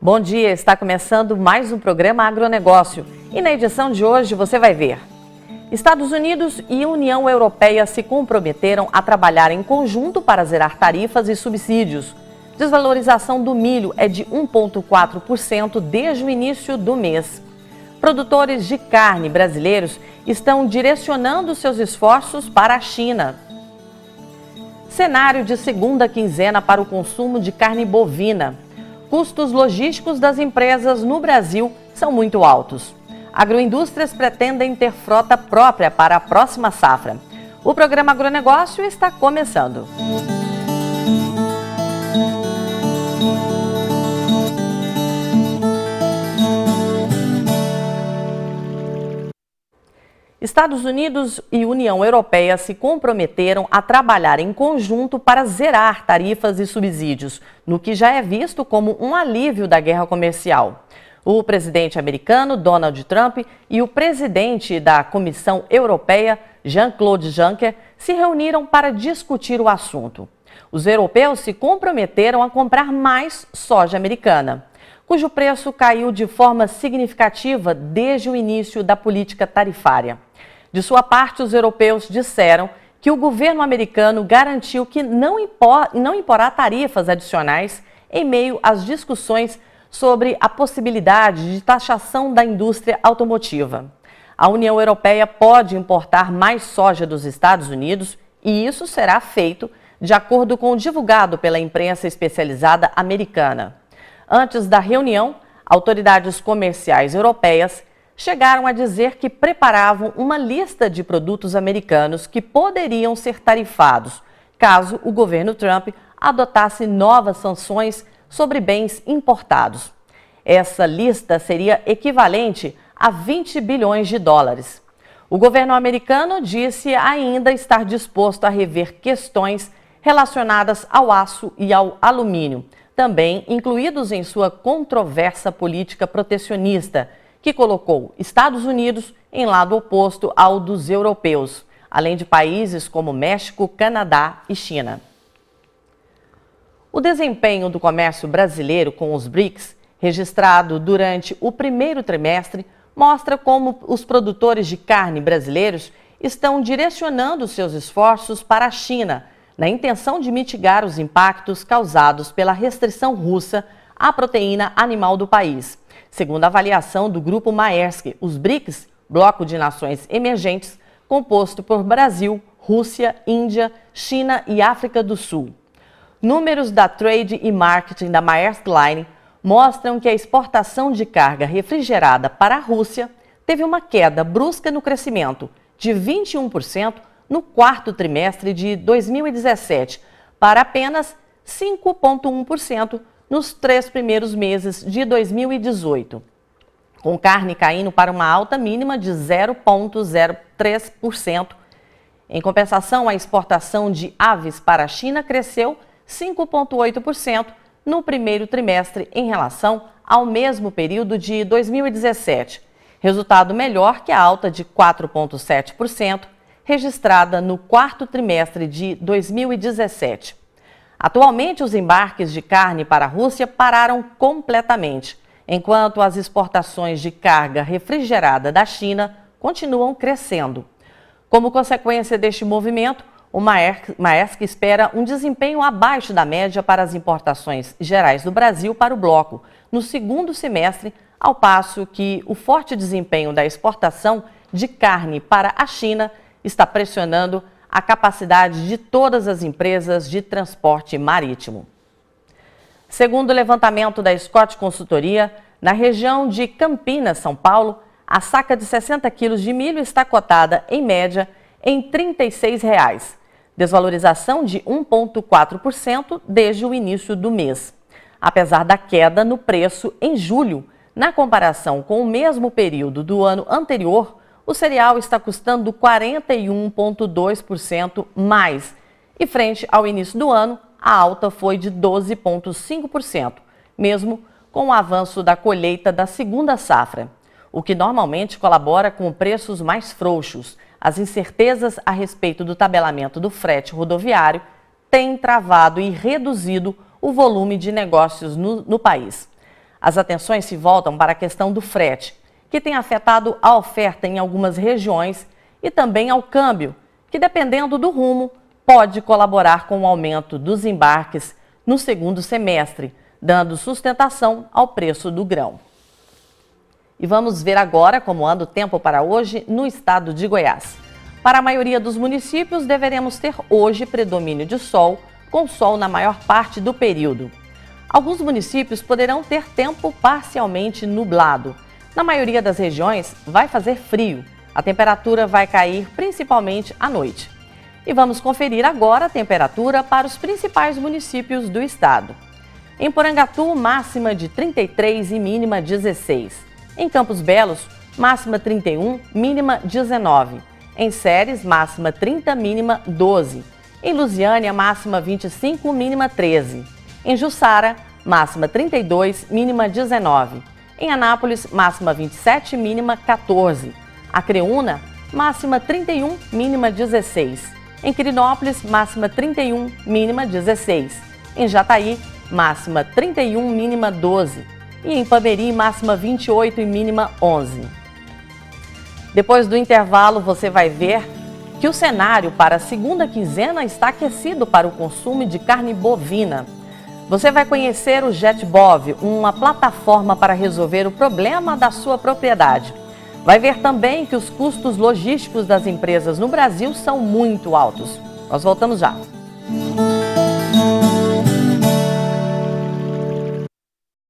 Bom dia, está começando mais um programa Agronegócio e na edição de hoje você vai ver: Estados Unidos e União Europeia se comprometeram a trabalhar em conjunto para zerar tarifas e subsídios. Desvalorização do milho é de 1,4% desde o início do mês. Produtores de carne brasileiros estão direcionando seus esforços para a China. Cenário de segunda quinzena para o consumo de carne bovina. Custos logísticos das empresas no Brasil são muito altos. Agroindústrias pretendem ter frota própria para a próxima safra. O programa Agronegócio está começando. Estados Unidos e União Europeia se comprometeram a trabalhar em conjunto para zerar tarifas e subsídios, no que já é visto como um alívio da guerra comercial. O presidente americano, Donald Trump, e o presidente da Comissão Europeia, Jean-Claude Juncker, se reuniram para discutir o assunto. Os europeus se comprometeram a comprar mais soja americana, cujo preço caiu de forma significativa desde o início da política tarifária. De sua parte, os europeus disseram que o governo americano garantiu que não imporá tarifas adicionais em meio às discussões sobre a possibilidade de taxação da indústria automotiva. A União Europeia pode importar mais soja dos Estados Unidos e isso será feito de acordo com o divulgado pela imprensa especializada americana. Antes da reunião, autoridades comerciais europeias chegaram a dizer que preparavam uma lista de produtos americanos que poderiam ser tarifados, caso o governo Trump adotasse novas sanções sobre bens importados. Essa lista seria equivalente a 20 bilhões de dólares. O governo americano disse ainda estar disposto a rever questões relacionadas ao aço e ao alumínio, também incluídos em sua controversa política protecionista, que colocou Estados Unidos em lado oposto ao dos europeus, além de países como México, Canadá e China. O desempenho do comércio brasileiro com os BRICS, registrado durante o primeiro trimestre, mostra como os produtores de carne brasileiros estão direcionando seus esforços para a China, na intenção de mitigar os impactos causados pela restrição russa à proteína animal do país. Segundo a avaliação do Grupo Maersk, os BRICS, Bloco de Nações Emergentes, composto por Brasil, Rússia, Índia, China e África do Sul. Números da Trade e Marketing da Maersk Line mostram que a exportação de carga refrigerada para a Rússia teve uma queda brusca no crescimento, de 21% no quarto trimestre de 2017, para apenas 5,1% nos 3 primeiros meses de 2018, com carne caindo para uma alta mínima de 0,03%. Em compensação, a exportação de aves para a China cresceu 5,8% no primeiro trimestre em relação ao mesmo período de 2017, resultado melhor que a alta de 4,7% registrada no quarto trimestre de 2017. Atualmente, os embarques de carne para a Rússia pararam completamente, enquanto as exportações de carga refrigerada da China continuam crescendo. Como consequência deste movimento, o Maersk espera um desempenho abaixo da média para as importações gerais do Brasil para o bloco no segundo semestre, ao passo que o forte desempenho da exportação de carne para a China está pressionando a capacidade de todas as empresas de transporte marítimo. Segundo o levantamento da Scott Consultoria, na região de Campinas, São Paulo, a saca de 60 quilos de milho está cotada, em média, em R$ 36,00, desvalorização de 1,4% desde o início do mês. Apesar da queda no preço em julho, na comparação com o mesmo período do ano anterior, o cereal está custando 41,2% mais e, frente ao início do ano, a alta foi de 12,5%, mesmo com o avanço da colheita da segunda safra, o que normalmente colabora com preços mais frouxos. As incertezas a respeito do tabelamento do frete rodoviário têm travado e reduzido o volume de negócios no país. As atenções se voltam para a questão do frete, que tem afetado a oferta em algumas regiões, e também ao câmbio, que, dependendo do rumo, pode colaborar com o aumento dos embarques no segundo semestre, dando sustentação ao preço do grão. E vamos ver agora como anda o tempo para hoje no estado de Goiás. Para a maioria dos municípios, deveremos ter hoje predomínio de sol, com sol na maior parte do período. Alguns municípios poderão ter tempo parcialmente nublado. Na maioria das regiões, vai fazer frio. A temperatura vai cair principalmente à noite. E vamos conferir agora a temperatura para os principais municípios do estado. Em Porangatu, máxima de 33 e mínima 16. Em Campos Belos, máxima 31, mínima 19. Em Ceres, máxima 30, mínima 12. Em Lusiânia, máxima 25, mínima 13. Em Jussara, máxima 32, mínima 19. Em Anápolis, máxima 27, mínima 14. Acreúna, máxima 31, mínima 16. Em Quirinópolis, máxima 31, mínima 16. Em Jataí, máxima 31, mínima 12. E em Pameri, máxima 28 e mínima 11. Depois do intervalo, você vai ver que o cenário para a segunda quinzena está aquecido para o consumo de carne bovina. Você vai conhecer o JetBov, uma plataforma para resolver o problema da sua propriedade. Vai ver também que os custos logísticos das empresas no Brasil são muito altos. Nós voltamos já.